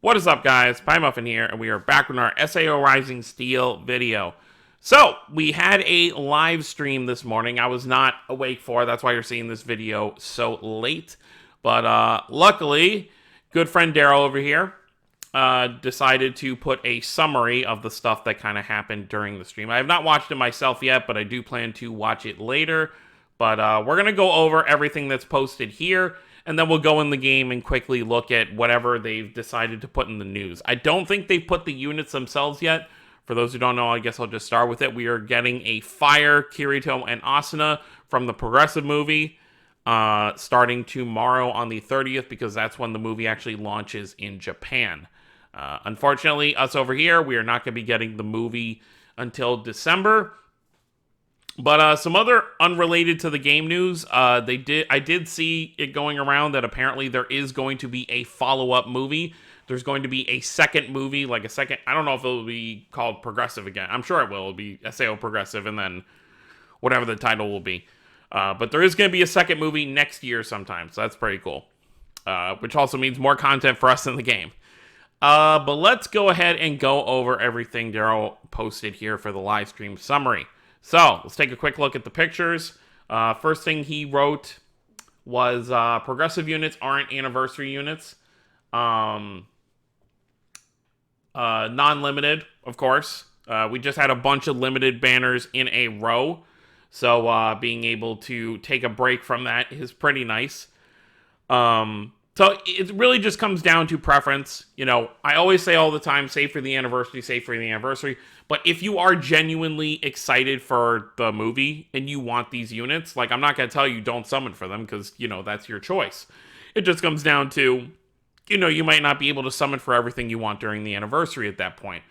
What is up, guys? Pie Muffin here, and we are back with our SAO Rising Steel video. So, we had a live stream this morning. I was not awake for, that's why you're seeing this video so late. But luckily, good friend Daryl over here decided to put a summary of the stuff that kind of happened during the stream. I have not watched it myself yet, but I do plan to watch it later. But we're going to go over everything that's posted here, and then we'll go in the game and quickly look at whatever they've decided to put in the news. I don't think they've put the units themselves yet. For those who don't know, I guess I'll just start with it. We are getting a Fire, Kirito, and Asuna from the Progressive movie starting tomorrow on the 30th, because that's when the movie actually launches in Japan. Unfortunately, us over here, we are not going to be getting the movie until December. But some other unrelated to the game news, I did see it going around that apparently there is going to be a follow-up movie. There's going to be a second movie, like a second, I don't know if it will be called Progressive again. I'm sure it will. It'll be SAO Progressive, and then whatever the title will be. But there is going to be a second movie next year sometime, so that's pretty cool. Which also means more content for us in the game. But let's go ahead and go over everything Daryl posted here for the live stream summary. So, let's take a quick look at the pictures. First thing he wrote was progressive units aren't anniversary units. Non-limited, of course. We just had a bunch of limited banners in a row. So, being able to take a break from that is pretty nice. So it really just comes down to preference. You know, I always say all the time, save for the anniversary, save for the anniversary. But if you are genuinely excited for the movie and you want these units, like, I'm not going to tell you don't summon for them because, you know, that's your choice. It just comes down to, you know, you might not be able to summon for everything you want during the anniversary at that point.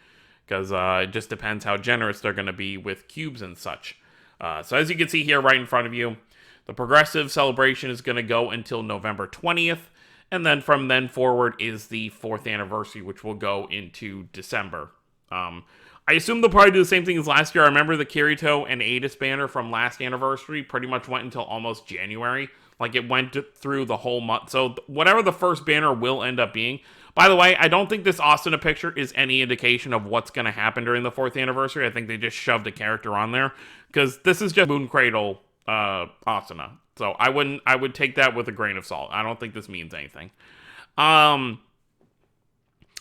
Because it just depends how generous they're going to be with cubes and such. So as you can see here right in front of you, the Progressive celebration is going to go until November 20th. And then from then forward is the 4th anniversary, which will go into December. I assume they'll probably do the same thing as last year. I remember the Kirito and Atis banner from last anniversary pretty much went until almost January. Like, it went through the whole month. So whatever the first banner will end up being. By the way, I don't think this Asuna picture is any indication of what's going to happen during the 4th anniversary. I think they just shoved a character on there. Because this is just Moon Cradle Asuna. So I would take that with a grain of salt. I don't think this means anything.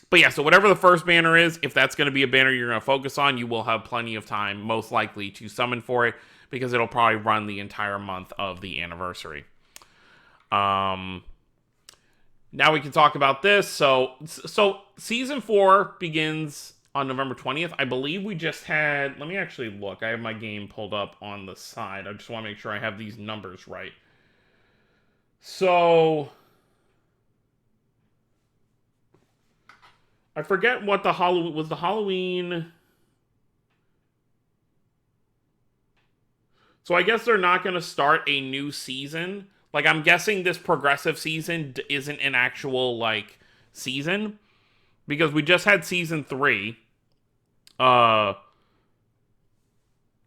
But yeah, so whatever the first banner is, if that's going to be a banner you're going to focus on, you will have plenty of time, most likely, to summon for it, because it'll probably run the entire month of the anniversary. Now we can talk about this. So Season 4 begins on November 20th. I believe we just had, let me actually look. I have my game pulled up on the side. I just want to make sure I have these numbers right. So I forget what the Halloween was. The Halloween. So I guess they're not going to start a new season. Like, I'm guessing this progressive season isn't an actual, like, season, because we just had season 3. At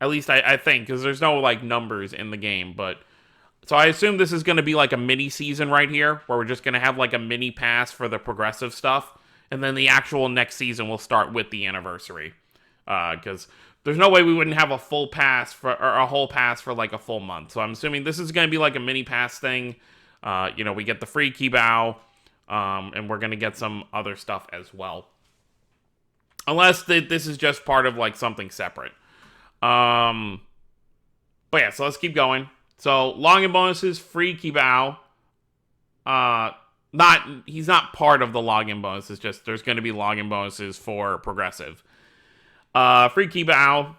least I think, because there's no, like, numbers in the game, but so I assume this is going to be like a mini season right here, where we're just going to have like a mini pass for the progressive stuff, and then the actual next season will start with the anniversary, because there's no way we wouldn't have a full pass for, or a whole pass for like a full month. So I'm assuming this is going to be like a mini pass thing. You know, we get the free Kibao, and we're going to get some other stuff as well. Unless this is just part of, like, something separate. But yeah, so let's keep going. So, login bonuses, free Kibao. He's not part of the login bonuses, just there's going to be login bonuses for progressive. Free Kibao.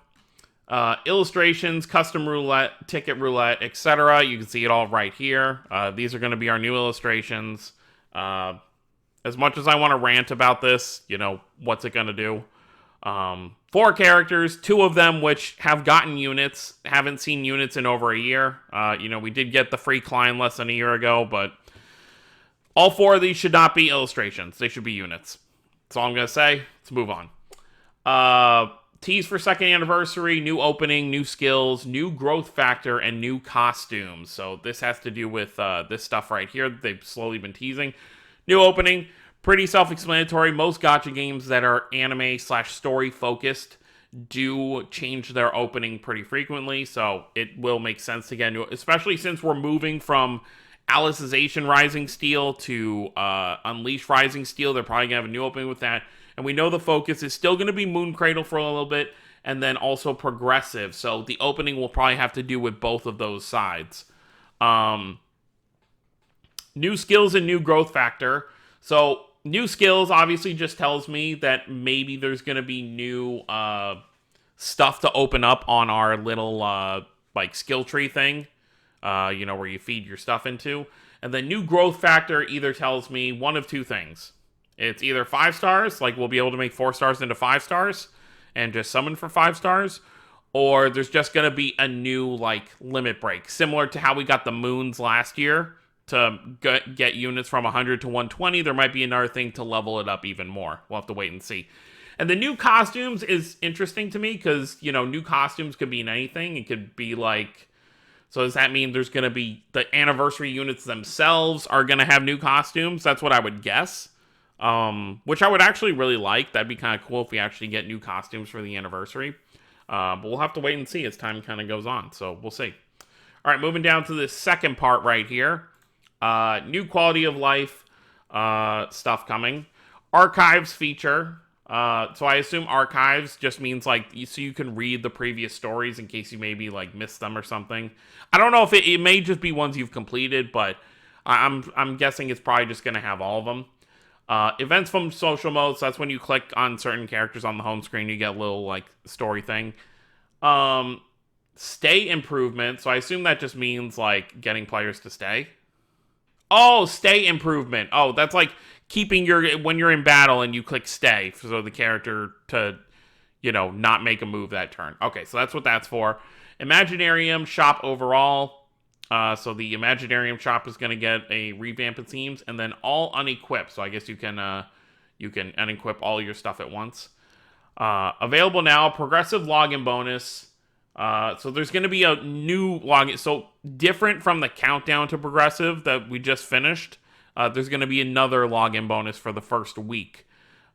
Illustrations, custom roulette, ticket roulette, etc. You can see it all right here. These are going to be our new illustrations. As much as I want to rant about this, you know, what's it going to do? 4 characters, 2 of them which have gotten units, haven't seen units in over a year. You know, we did get the free Klein less than a year ago, but all 4 of these should not be illustrations. They should be units. That's all I'm going to say. Let's move on. Tease for 2nd anniversary, new opening, new skills, new growth factor, and new costumes. So this has to do with this stuff right here that they've slowly been teasing. New opening, pretty self-explanatory. Most gacha games that are anime/story focused do change their opening pretty frequently, so it will make sense to get into it, especially since we're moving from Alicization Rising Steel to Unleash Rising Steel. They're probably going to have a new opening with that, and we know the focus is still going to be Moon Cradle for a little bit, and then also Progressive, so the opening will probably have to do with both of those sides. New skills and new growth factor. So new skills obviously just tells me that maybe there's going to be new stuff to open up on our little like skill tree thing, where you feed your stuff into. And the new growth factor either tells me one of two things. It's either 5 stars, like we'll be able to make 4 stars into 5 stars and just summon for 5 stars, or there's just going to be a new like limit break, similar to how we got the moons last year to get units from 100 to 120. There might be another thing to level it up even more. We'll have to wait and see. And the new costumes is interesting to me because, new costumes could be in anything. It could be like, so does that mean there's going to be the anniversary units themselves are going to have new costumes? That's what I would guess, which I would actually really like. That'd be kind of cool if we actually get new costumes for the anniversary. But we'll have to wait and see as time kind of goes on. So we'll see. All right, moving down to this second part right here. New quality of life stuff coming. Archives feature. So I assume archives just means like so you can read the previous stories in case you maybe like missed them or something. I don't know if it may just be ones you've completed, but I'm guessing it's probably just going to have all of them. Events from social mode, so that's when you click on certain characters on the home screen, you get a little like story thing. Stay improvement, so I assume that just means like getting players to stay. Oh, stay improvement. Oh, that's like keeping when you're in battle and you click stay, so the character to, not make a move that turn. Okay, so that's what that's for. Imaginarium shop overall. So the Imaginarium shop is going to get a revamp, it seems, and then all unequipped. So I guess you can unequip all your stuff at once. Available now, progressive login bonus. So there's going to be a new login. So different from the countdown to progressive that we just finished. There's going to be another login bonus for the first week,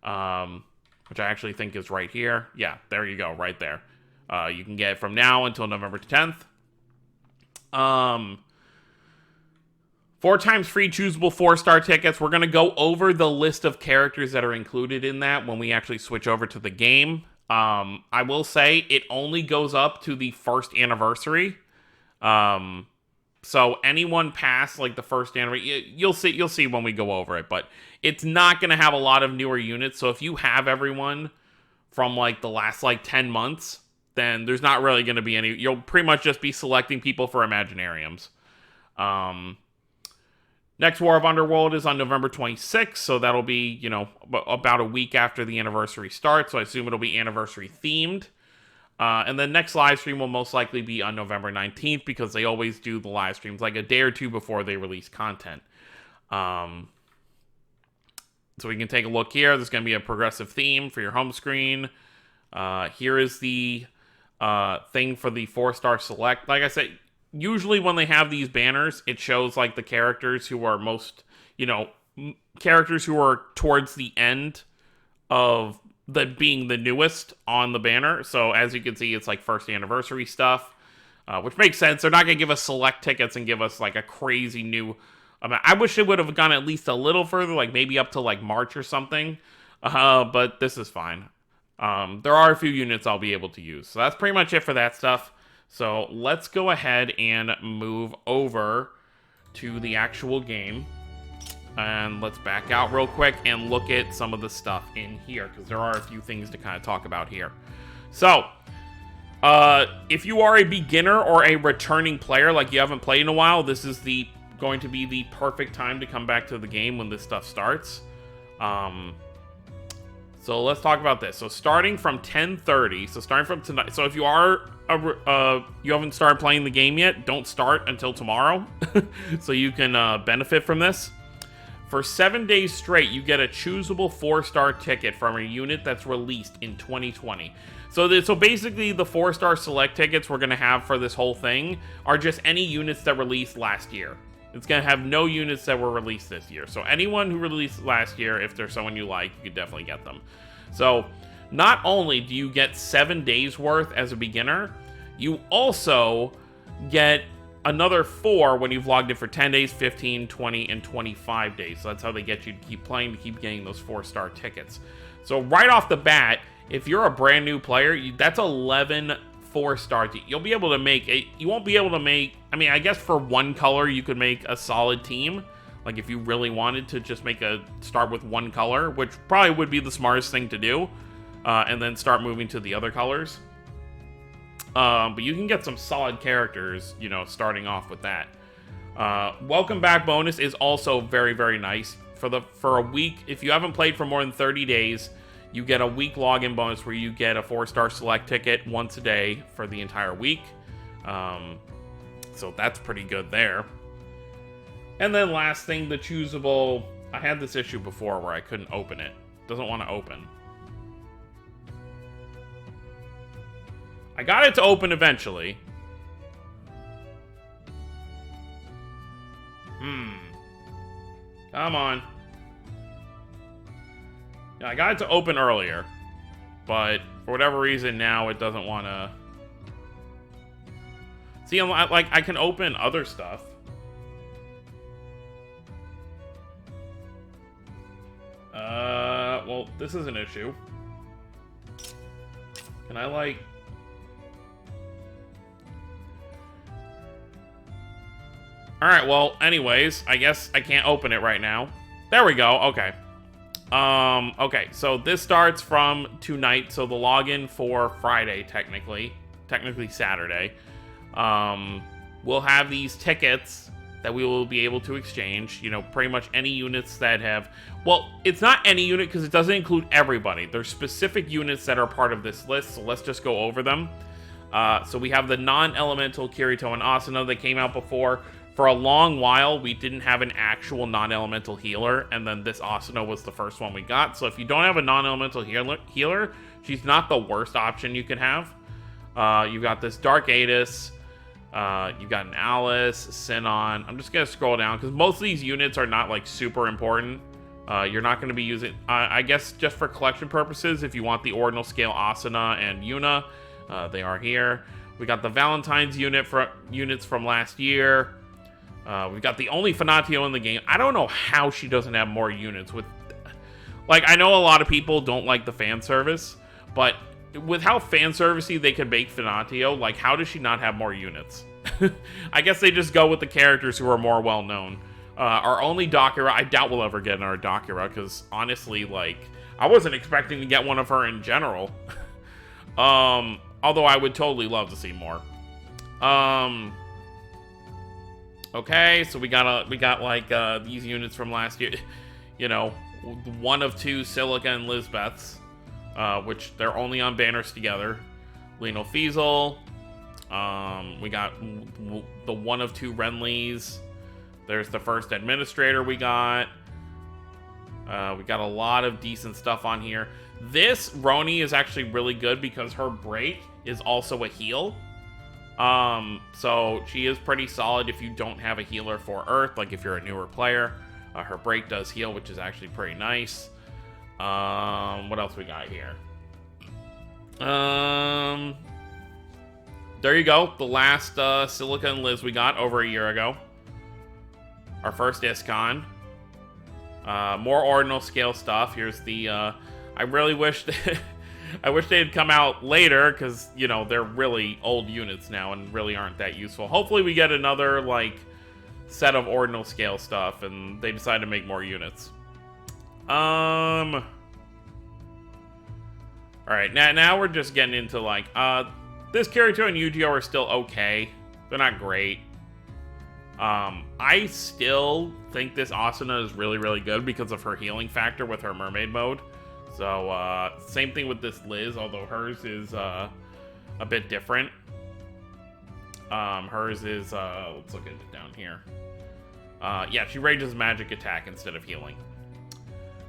which I actually think is right here. Yeah, there you go, right there. You can get it from now until November 10th. 4 times free choosable 4-star tickets. We're going to go over the list of characters that are included in that when we actually switch over to the game. I will say it only goes up to the first anniversary. So anyone past like the first anniversary, you'll see when we go over it, but it's not going to have a lot of newer units. So if you have everyone from like the last like 10 months, then there's not really going to be any. You'll pretty much just be selecting people for Imaginariums. Next War of Underworld is on November 26th, so that'll be, about a week after the anniversary starts, so I assume it'll be anniversary themed. And then next live stream will most likely be on November 19th, because they always do the live streams like a day or two before they release content. So we can take a look here. There's going to be a progressive theme for your home screen. Here is the thing for the 4-star select. Like I said, usually when they have these banners, it shows like the characters who are most, characters who are towards the end of being the newest on the banner. So as you can see, it's like first anniversary stuff, which makes sense. They're not going to give us select tickets and give us like a crazy new amount. I wish it would have gone at least a little further, like maybe up to like March or something. But this is fine. There are a few units I'll be able to use. So that's pretty much it for that stuff. So let's go ahead and move over to the actual game. And let's back out real quick and look at some of the stuff in here, because there are a few things to kind of talk about here. So, if you are a beginner or a returning player, like you haven't played in a while, this is going to be the perfect time to come back to the game when this stuff starts. So let's talk about this. So starting from 10:30, so starting from tonight. So if you are you haven't started playing the game yet, don't start until tomorrow, so you can benefit from this. For 7 days straight, you get a choosable 4-star ticket from a unit that's released in 2020. So basically, the 4-star select tickets we're going to have for this whole thing are just any units that released last year. It's going to have no units that were released this year. So anyone who released last year, if there's someone you like, you could definitely get them. So not only do you get 7 days worth as a beginner, you also get another 4 when you've logged in for 10 days, 15, 20, and 25 days. So that's how they get you to keep playing, to keep getting those 4-star tickets. So right off the bat, if you're a brand new player, that's 11 4-star. You'll be able to make it. You won't be able to make, I mean, I guess for one color, you could make a solid team. Like if you really wanted to just start with one color, which probably would be the smartest thing to do, and then start moving to the other colors. But you can get some solid characters, you know, starting off with that. Welcome back bonus is also very, very nice. For a week, if you haven't played for more than 30 days, you get a week login bonus where you get a 4-star select ticket once a day for the entire week. So that's pretty good there. And then last thing, the choosable. I had this issue before where I couldn't open it. Doesn't want to open. I got it to open eventually. Come on. Yeah, I got it to open earlier, but for whatever reason now it doesn't want to. See, like I can open other stuff. Well, this is an issue. Can I like? All right. Well, anyways, I guess I can't open it right now. There we go. Okay. Okay, so this starts from tonight, so the login for Friday, technically Saturday. We'll have these tickets that we will be able to exchange, you know, pretty much any units that have, well, it's not any unit because it doesn't include everybody. There's specific units that are part of this list, so let's just go over them. So we have the non-elemental Kirito and Asuna that came out before. For a long while, we didn't have an actual non-elemental healer, and then this Asuna was the first one we got. So if you don't have a non-elemental healer, she's not the worst option you can have. You've got this Dark Adis, you've got an Alice, Sinon. I'm just going to scroll down, because most of these units are not, like, super important. You're not going to be using, I guess, just for collection purposes, if you want the Ordinal Scale Asuna and Yuna, they are here. We got the Valentine's units from last year. We've got the only Fanatio in the game. I don't know how she doesn't have more units. Like, I know a lot of people don't like the fan service, but with how fan servicey they can make Fanatio, like, how does she not have more units? I guess they just go with the characters who are more well-known. Our only Dakira, I doubt we'll ever get another Dakira, because honestly, like, I wasn't expecting to get one of her in general. Although I would totally love to see more. Okay, so we got like these units from last year, you know, 1 of 2 Silica and Lisbeths, which they're only on banners together. Lino Fiesel, we got the 1 of 2 Renleys. There's the first administrator we got. We got a lot of decent stuff on here. This Roni is actually really good because her break is also a heal. So she is pretty solid if you don't have a healer for Earth, like if you're a newer player. Her break does heal, which is actually pretty nice. What else we got here? There you go. The last Silica and Liz we got over a year ago. Our first ISCON. More ordinal scale stuff. Here's the, I really wish that I wish they had come out later, because, you know, they're really old units now and really aren't that useful. Hopefully we get another, like, set of ordinal scale stuff and they decide to make more units. Alright, now we're just getting into, like, this Kirito and Yu-Gi-Oh! Are still okay. They're not great. I still think this Asuna is really, really good because of her healing factor with her mermaid mode. So, same thing with this Liz, although hers is, a bit different. Hers is, let's look at it down here. Yeah, she rages magic attack instead of healing.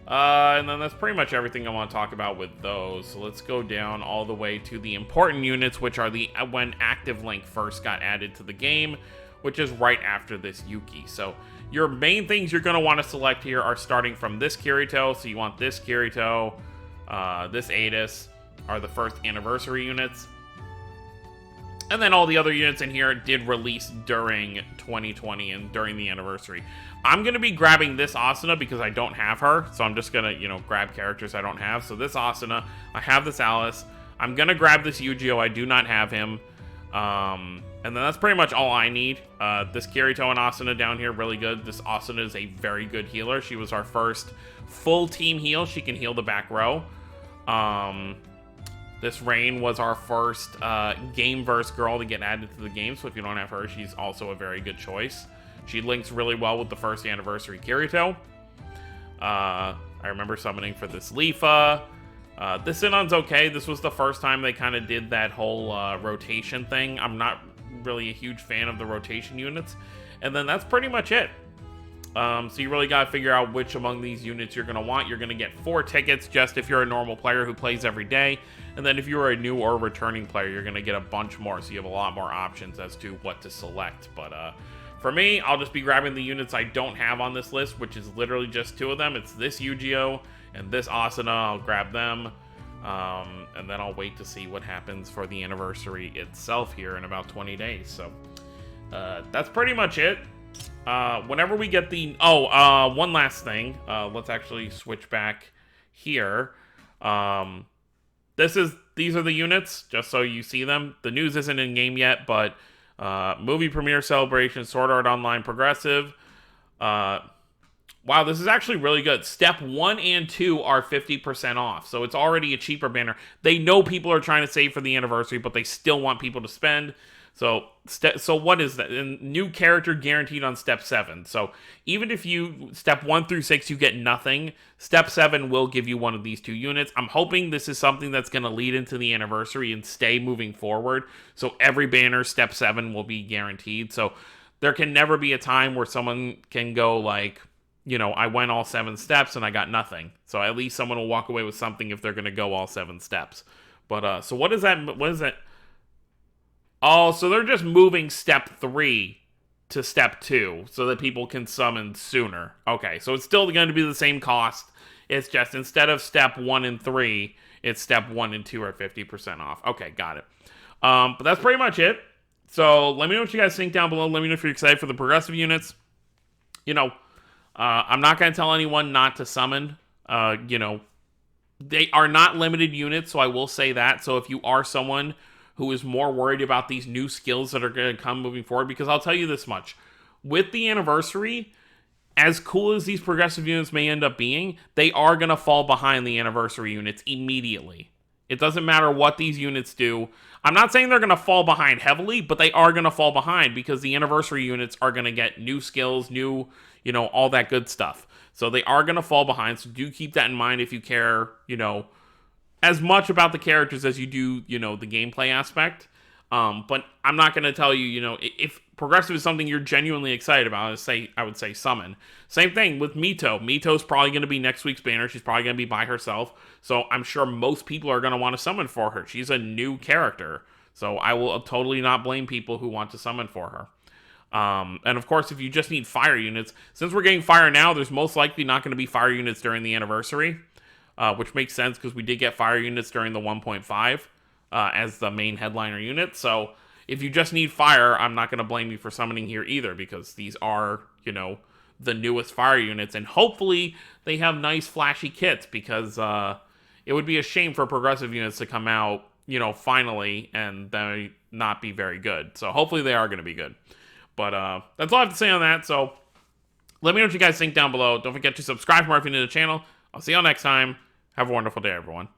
And then that's pretty much everything I want to talk about with those. So let's go down all the way to the important units, which are the when Active Link first got added to the game. which is right after this Yuki. So your main things you're going to want to select here are starting from this Kirito. So you want this Kirito, this Adis are the first anniversary units. And then all the other units in here did release during 2020 and during the anniversary. I'm going to be grabbing this Asuna because I don't have her. So I'm just going to, you know, grab characters I don't have. So this Asuna, I have this Alice. I'm going to grab this Yu-Gi-Oh! I do not have him. And then that's pretty much all I need. This Kirito and Asuna down here, really good. This Asuna is a very good healer. She was our first full team heal. She can heal the back row. This Rain was our first Gameverse girl to get added to the game, so if you don't have her, she's also a very good choice. She links really well with the first anniversary Kirito. I remember summoning for this Lifa. This Sinon's okay. This was the first time they kind of did that whole rotation thing. I'm not really a huge fan of the rotation units. And then that's pretty much it. So you really got to figure out which among these units you're going to want. You're going to get 4 tickets just if you're a normal player who plays every day. And then if you're a new or returning player, you're going to get a bunch more. So you have a lot more options as to what to select. But for me, I'll just be grabbing the units I don't have on this list, which is literally just 2 of them. It's this Yu-Gi-Oh! And this Asuna. I'll grab them. And then I'll wait to see what happens for the anniversary itself here in about 20 days. So that's pretty much it. Whenever we get the... one last thing. Let's actually switch back here. These are the units, just so you see them. The news isn't in game yet, but movie premiere celebration, Sword Art Online Progressive. Wow, this is actually really good. Step 1 and 2 are 50% off, so it's already a cheaper banner. They know people are trying to save for the anniversary, but they still want people to spend. So what is that? And new character guaranteed on step 7. So even if you step 1 through 6 you get nothing, step 7 will give you one of these 2 units. I'm hoping this is something that's going to lead into the anniversary and stay moving forward. So every banner step 7 will be guaranteed. So there can never be a time where someone can go like, you know, I went all 7 steps and I got nothing. So at least someone will walk away with something if they're going to go all 7 steps. But so what is that? What is that? Oh, so they're just moving step 3 to step 2 so that people can summon sooner. Okay, so it's still going to be the same cost. It's just instead of step 1 and 3, it's step 1 and 2 are 50% off. Okay, got it. But that's pretty much it. So let me know what you guys think down below. Let me know if you're excited for the progressive units. You know, I'm not going to tell anyone not to summon. You know, they are not limited units, so I will say that. So if you are someone who is more worried about these new skills that are going to come moving forward, because I'll tell you this much. With the anniversary, as cool as these progressive units may end up being, they are going to fall behind the anniversary units immediately. It doesn't matter what these units do. I'm not saying they're going to fall behind heavily, but they are going to fall behind because the anniversary units are going to get new skills, new, you know, all that good stuff. So they are going to fall behind, so do keep that in mind if you care, you know, as much about the characters as you do, you know, the gameplay aspect. But I'm not going to tell you, you know, if progressive is something you're genuinely excited about, I would say summon. Same thing with Mito. Mito's probably going to be next week's banner. She's probably going to be by herself. So I'm sure most people are going to want to summon for her. She's a new character. So I will totally not blame people who want to summon for her. And of course, if you just need fire units, since we're getting fire now, there's most likely not going to be fire units during the anniversary. Which makes sense because we did get fire units during the 1.5 as the main headliner unit. So if you just need fire, I'm not going to blame you for summoning here either because these are, you know, the newest fire units. And hopefully they have nice flashy kits because it would be a shame for progressive units to come out, you know, finally and they not be very good. So hopefully they are going to be good. But that's all I have to say on that. So let me know what you guys think down below. Don't forget to subscribe for more if you're new to the channel. I'll see y'all next time. Have a wonderful day, everyone.